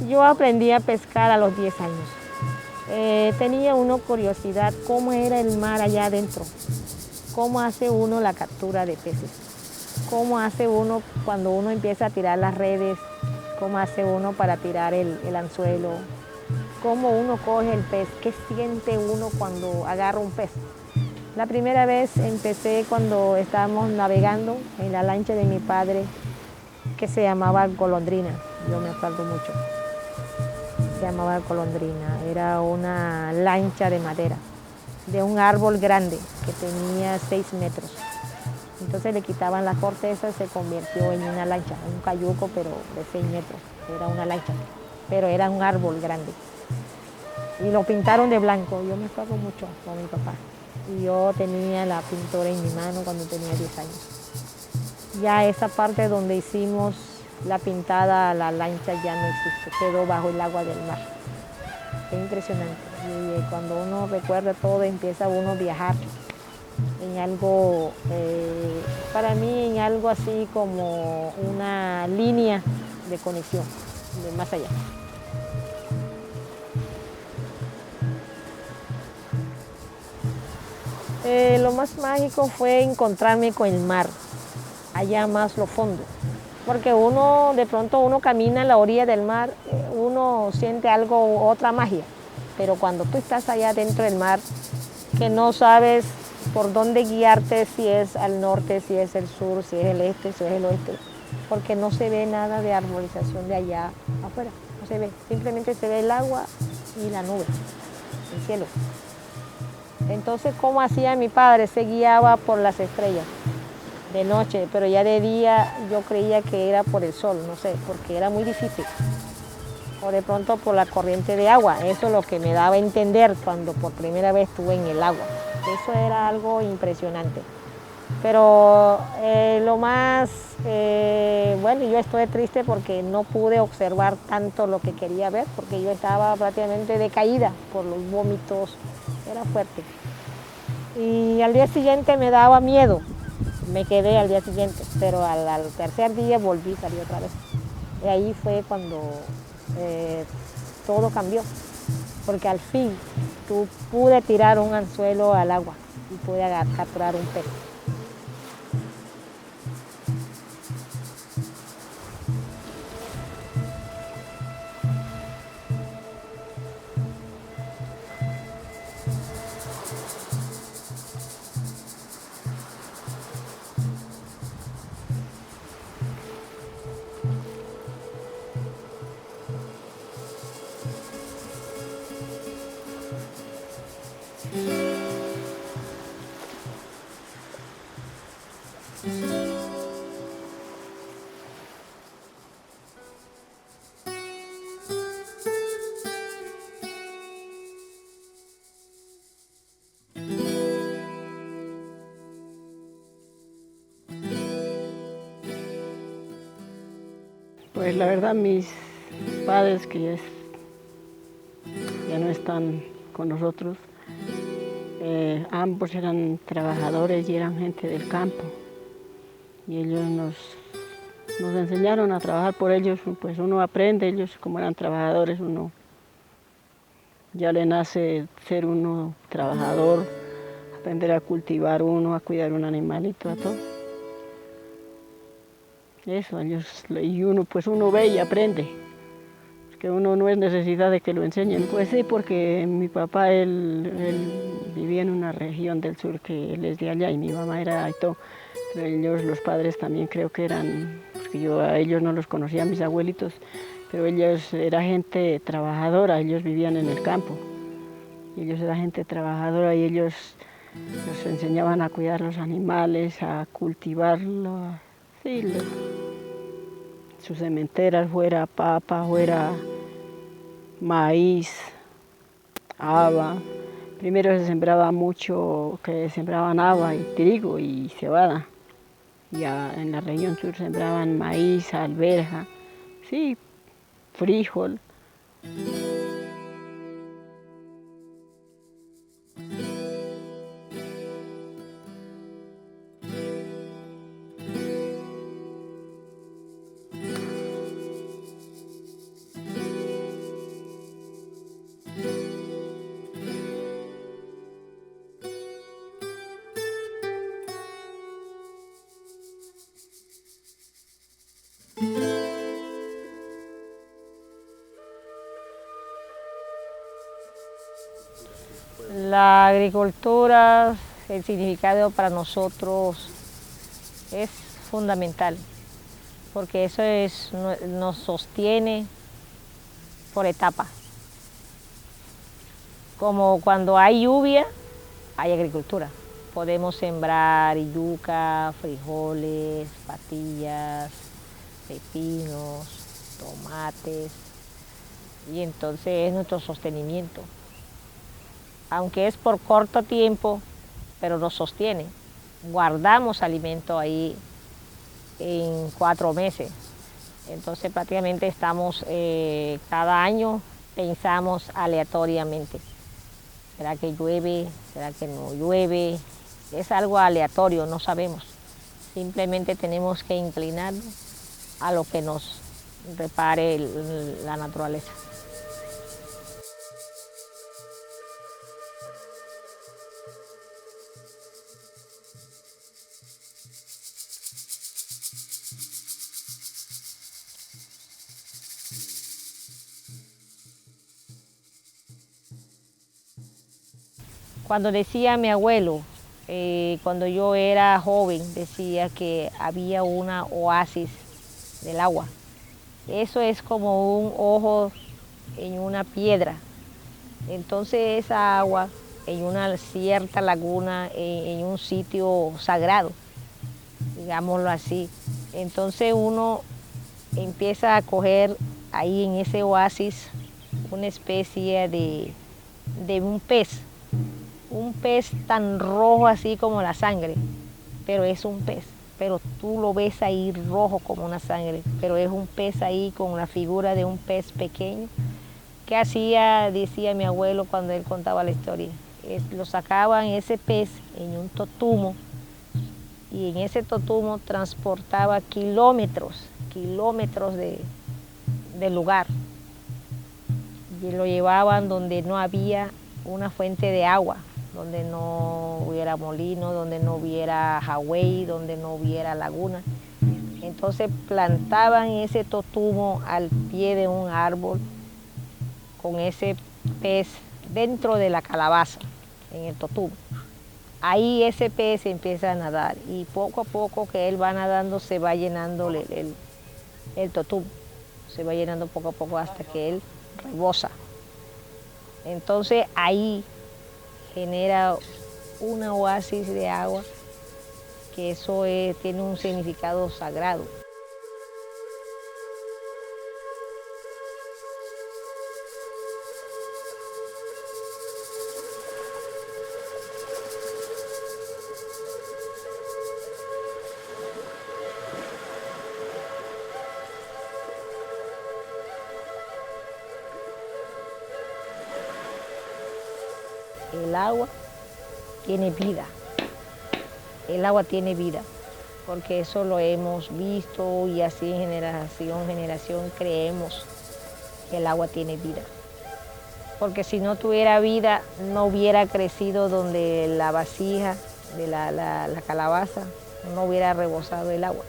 Yo aprendí a pescar a los 10 años. Tenía uno curiosidad cómo era el mar allá adentro, cómo hace uno la captura de peces, cómo hace uno cuando uno empieza a tirar las redes, cómo hace uno para tirar el anzuelo, cómo uno coge el pez, qué siente uno cuando agarra un pez. La primera vez empecé cuando estábamos navegando en la lancha de mi padre, que se llamaba Golondrina, yo me acuerdo mucho. Se llamaba Golondrina, era una lancha de madera, de un árbol grande que tenía 6 metros. Entonces le quitaban la corteza y se convirtió en una lancha, un cayuco pero de 6 metros, era una lancha, pero era un árbol grande. Y lo pintaron de blanco, yo me acuerdo mucho con mi papá. Y yo tenía la pintura en mi mano cuando tenía 10 años. Ya esa parte donde hicimos la pintada, la lancha ya no existe, quedó bajo el agua del mar. Es impresionante. Y cuando uno recuerda todo, empieza uno a viajar en algo, para mí en algo así como una línea de conexión, de más allá. Lo más mágico fue encontrarme con el mar, allá más lo fondo. Porque uno, de pronto uno camina en la orilla del mar, uno siente algo, otra magia. Pero cuando tú estás allá dentro del mar, que no sabes por dónde guiarte, si es al norte, si es el sur, si es el este, si es el oeste, porque no se ve nada de arborización de allá afuera, no se ve, simplemente se ve el agua y la nube, el cielo. Entonces, ¿cómo hacía mi padre? Se guiaba por las estrellas de noche, pero ya de día yo creía que era por el sol, no sé, porque era muy difícil. O de pronto por la corriente de agua, eso es lo que me daba a entender cuando por primera vez estuve en el agua. Eso era algo impresionante. Pero lo más, bueno, yo estoy triste porque no pude observar tanto lo que quería ver, porque yo estaba prácticamente decaída por los vómitos, era fuerte. Y al día siguiente me daba miedo, me quedé al día siguiente, pero al tercer día volví, salí otra vez. Y ahí fue cuando todo cambió, porque al fin pude tirar un anzuelo al agua y pude capturar un pez. Pues la verdad mis padres que ya no están con nosotros, ambos eran trabajadores y eran gente del campo. Y ellos nos enseñaron a trabajar por ellos, pues uno aprende, ellos como eran trabajadores, uno ya le nace ser uno trabajador, aprender a cultivar uno, a cuidar un animalito, a todo. Eso, ellos, y uno pues uno ve y aprende, que uno no es necesidad de que lo enseñen. Pues sí, porque mi papá, él vivía en una región del sur que él es de allá y mi mamá era de Aitó. Pero ellos, los padres también creo que eran, porque yo a ellos no los conocía, a mis abuelitos, pero ellos era gente trabajadora, ellos vivían en el campo. Y ellos eran gente trabajadora y ellos nos enseñaban a cuidar los animales, a cultivarlo, sí, sus sementeras, fuera papa, fuera maíz, haba. Primero se sembraba mucho, que sembraban haba y trigo y cebada. Ya en la región sur sembraban maíz, alberja, sí, frijol. La agricultura, el significado para nosotros es fundamental, porque eso nos sostiene por etapas. Como cuando hay lluvia, hay agricultura. Podemos sembrar yuca, frijoles, patillas, pepinos, tomates, y entonces es nuestro sostenimiento. Aunque es por corto tiempo, pero nos sostiene. Guardamos alimento ahí en 4 meses. Entonces prácticamente estamos, cada año pensamos aleatoriamente. ¿Será que llueve? ¿Será que no llueve? Es algo aleatorio, no sabemos. Simplemente tenemos que inclinarnos a lo que nos repare la naturaleza. Cuando decía mi abuelo, cuando yo era joven, decía que había una oasis del agua. Eso es como un ojo en una piedra. Entonces esa agua en una cierta laguna, en un sitio sagrado, digámoslo así. Entonces uno empieza a coger ahí en ese oasis una especie de un pez tan rojo así como la sangre, pero es un pez, pero tú lo ves ahí rojo como una sangre, pero es un pez ahí con la figura de un pez pequeño. ¿Qué hacía? Decía mi abuelo cuando él contaba la historia. Lo sacaban ese pez en un totumo y en ese totumo transportaba kilómetros del lugar y lo llevaban donde no había una fuente de agua, donde no hubiera molino, donde no hubiera jagüey, donde no hubiera laguna. Entonces plantaban ese totumo al pie de un árbol con ese pez dentro de la calabaza, en el totumo. Ahí ese pez empieza a nadar y poco a poco que él va nadando se va llenando el totumo, se va llenando poco a poco hasta que él rebosa. Entonces ahí genera una oasis de agua, que eso tiene un significado sagrado. El agua tiene vida, el agua tiene vida, porque eso lo hemos visto y así en generación creemos que el agua tiene vida. Porque si no tuviera vida, no hubiera crecido donde la vasija de la calabaza, no hubiera rebosado el agua,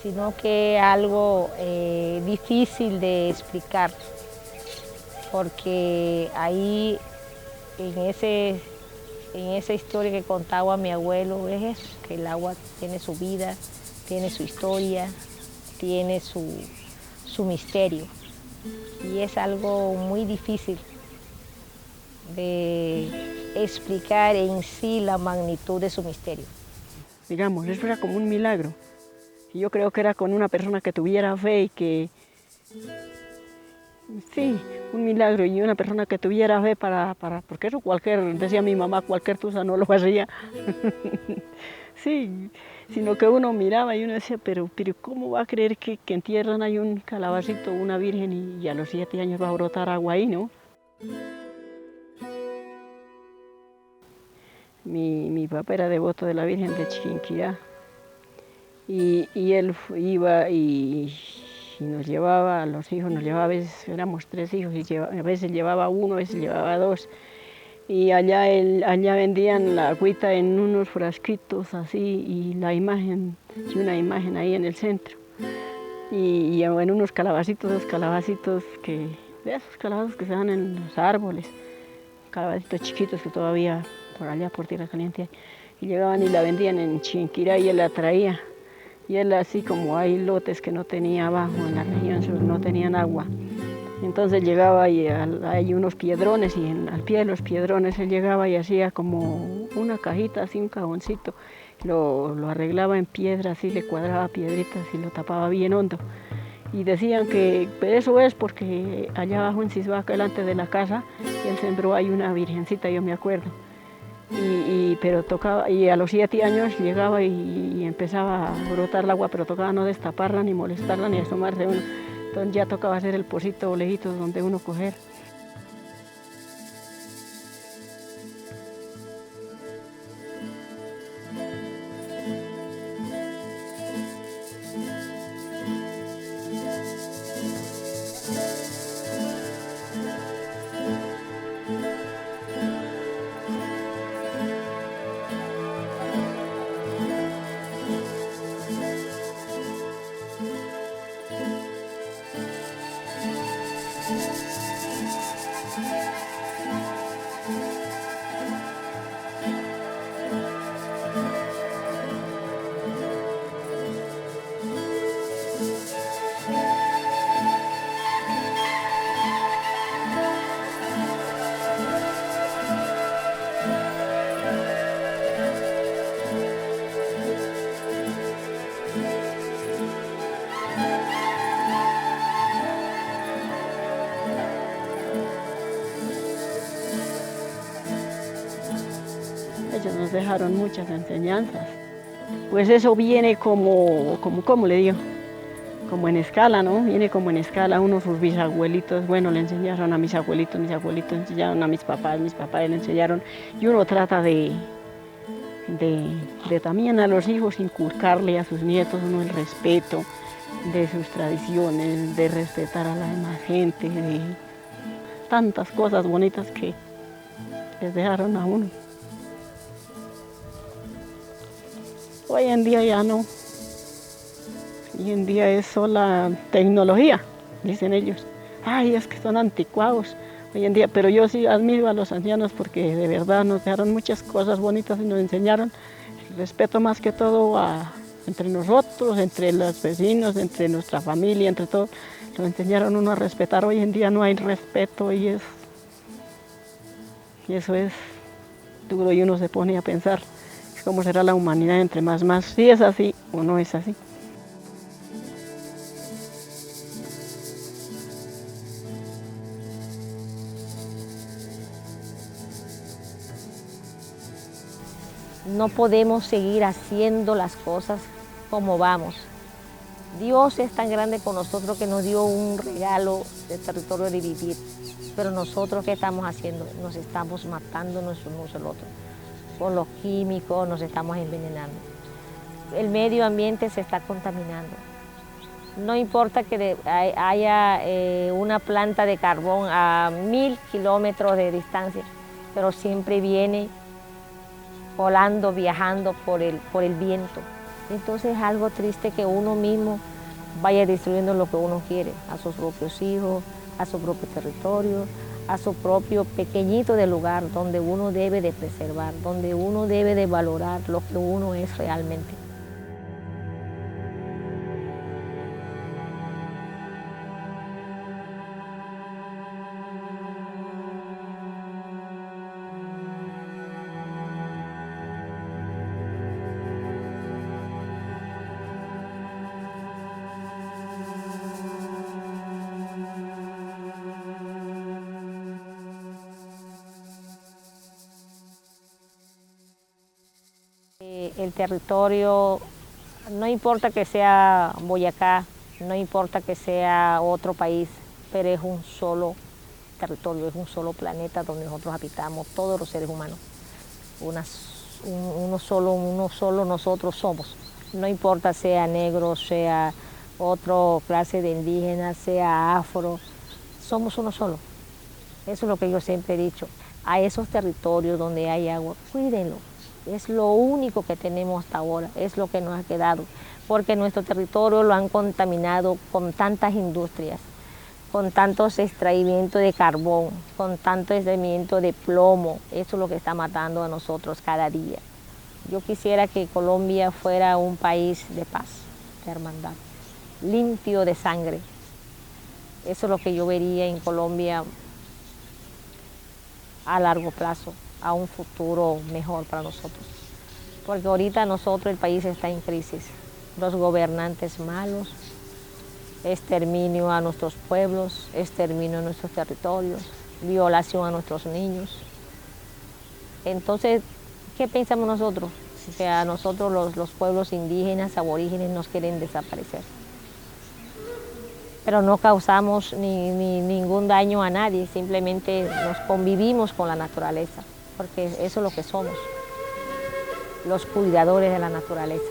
sino que es algo difícil de explicar, porque ahí en esa historia que contaba mi abuelo es eso, que el agua tiene su vida, tiene su historia, tiene su misterio. Y es algo muy difícil de explicar en sí la magnitud de su misterio. Digamos, eso era como un milagro. Y yo creo que era con una persona que tuviera fe y que... Sí, un milagro y una persona que tuviera fe porque eso decía mi mamá, cualquier tusa no lo hacía. Sí, sino que uno miraba y uno decía, pero ¿cómo va a creer que entierran ahí un calabacito, una virgen y a los 7 años va a brotar agua ahí, no? Mi papá era devoto de la Virgen de Chiquinquirá y él iba y nos llevaba, a los hijos nos llevaba, a veces éramos 3 hijos, y a veces llevaba 1, a veces llevaba 2. Y allá vendían la agüita en unos frasquitos así y una imagen ahí en el centro. Y en unos calabacitos, de esos calabazos que se dan en los árboles, calabacito chiquitos que todavía por allá por Tierra Caliente, y llegaban y la vendían en Chinquirá y él la traía. Y él así como hay lotes que no tenía abajo en la región sur, no tenían agua. Entonces llegaba y hay unos piedrones y al pie de los piedrones él llegaba y hacía como una cajita, así un cajoncito. Lo arreglaba en piedra, así le cuadraba piedritas y lo tapaba bien hondo. Y decían que eso es porque allá abajo en Cisbaca, delante de la casa, él sembró ahí una virgencita, yo me acuerdo. Pero tocaba, y a los 7 años llegaba y empezaba a brotar el agua, pero tocaba no destaparla, ni molestarla, ni asomarse uno. Entonces ya tocaba hacer el pocito lejitos donde uno coger. Ellos nos dejaron muchas enseñanzas. Pues eso viene ¿cómo le digo? Como en escala, ¿no? Viene como en escala. Uno, sus bisabuelitos, bueno, le enseñaron a mis abuelitos enseñaron a mis papás le enseñaron. Y uno trata de también a los hijos inculcarle a sus nietos uno el respeto de sus tradiciones, de respetar a la demás gente, de tantas cosas bonitas que les dejaron a uno. Hoy en día ya no. Hoy en día es sola tecnología, dicen ellos. Ay, es que son anticuados hoy en día, pero yo sí admiro a los ancianos porque de verdad nos dejaron muchas cosas bonitas y nos enseñaron el respeto más que todo entre nosotros, entre los vecinos, entre nuestra familia, entre todos. Nos enseñaron uno a respetar. Hoy en día no hay respeto y eso es duro y uno se pone a pensar cómo será la humanidad entre más, si es así o no es así. No podemos seguir haciendo las cosas como vamos. Dios es tan grande con nosotros que nos dio un regalo de territorio de vivir, pero nosotros ¿qué estamos haciendo? Nos estamos matando unos al otro. Con los químicos nos estamos envenenando. El medio ambiente se está contaminando. No importa que haya una planta de carbón a 1000 kilómetros de distancia, pero siempre viene volando, viajando por el viento. Entonces es algo triste que uno mismo vaya destruyendo lo que uno quiere, a sus propios hijos, a su propio territorio, a su propio pequeñito de lugar donde uno debe de preservar, donde uno debe de valorar lo que uno es realmente. El territorio, no importa que sea Boyacá, no importa que sea otro país, pero es un solo territorio, es un solo planeta donde nosotros habitamos, todos los seres humanos. Uno solo nosotros somos. No importa sea negro, sea otra clase de indígena, sea afro, somos uno solo. Eso es lo que yo siempre he dicho. A esos territorios donde hay agua, cuídenlo. Es lo único que tenemos hasta ahora, es lo que nos ha quedado, porque nuestro territorio lo han contaminado con tantas industrias, con tantos extraimientos de carbón, con tanto extraimiento de plomo. Eso es lo que está matando a nosotros cada día. Yo quisiera que Colombia fuera un país de paz, de hermandad, limpio de sangre. Eso es lo que yo vería en Colombia a largo plazo, a un futuro mejor para nosotros. Porque ahorita nosotros, el país está en crisis. Los gobernantes malos, exterminio a nuestros pueblos, exterminio a nuestros territorios, violación a nuestros niños. Entonces, ¿qué pensamos nosotros? Que a nosotros los pueblos indígenas, aborígenes, nos quieren desaparecer. Pero no causamos ningún daño a nadie, simplemente nos convivimos con la naturaleza, porque eso es lo que somos, los cuidadores de la naturaleza.